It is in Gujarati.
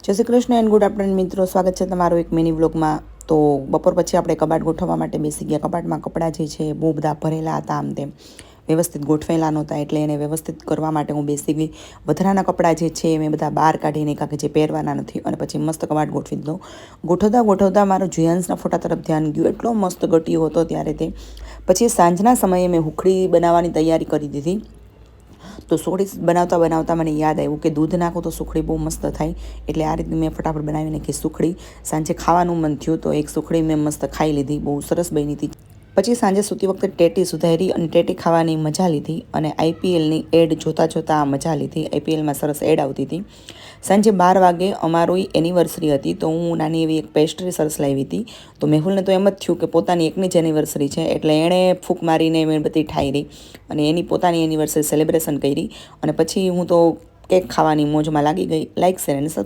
જય Shri Krishna and good afternoon મિત્રો, સ્વાગત છે તમારું એક મિની વ્લોગમાં। તો બપોર પછી આપણે કબાટ ગોઠવવા માટે બેસી ગયા। કબાટમાં કપડાં જે છે બહુ બધા ભરેલા હતા, આમ તેમ વ્યવસ્થિત ગોઠવેલા નહોતા, એટલે એને વ્યવસ્થિત કરવા માટે હું બેસી ગઈ। વધારાના કપડાં જે છે મેં બધા બહાર કાઢી નાખ્યા કે જે પહેરવાના નથી, અને પછી મસ્ત કબાટ ગોઠવી દીધો। ગોઠવતા મારો જુયાન્સના ફોટા તરફ ધ્યાન ગયું। એટલો મસ્ત ગટ્યો હતો ત્યારે તે। પછી સાંજના સમયે મેં હુખડી બનાવવાની તૈયારી કરી દીધી। તો સુખડી બનાવતા મને યાદ આવ્યું કે દૂધ નાખું તો સુખડી બહુ મસ્ત થાય, એટલે આ રીતે મેં ફટાફટ બનાવી નાખી સુખડી। સાંજે ખાવાનું મન થયું તો એક સુખડી મેં મસ્ત ખાઈ લીધી, બહુ સરસ બની હતી। પછી સાંજે સૂતી વખતે ટેટી સુધારી અને ટેટી ખાવાની મજા લીધી, અને આઈપીએલની એડ જોતાં મજા લીધી। આઈપીએલમાં સરસ એડ આવતી હતી। સાંજે 12 વાગે અમારી એનિવર્સરી હતી, તો હું નાની એવી એક પેસ્ટ્રી સરસ લાવી હતી। તો મેહુલને તો એમ જ થયું કે પોતાની એકની જ એનિવર્સરી છે, એટલે એણે ફૂંક મારીને મીણબત્તી ઠારી અને એની પોતાની એનિવર્સરી સેલિબ્રેશન કરી। અને પછી હું તો કેક ખાવાની મોજમાં લાગી ગઈ। લાઈક, શેર અને સબસ્ક્રાઈબ।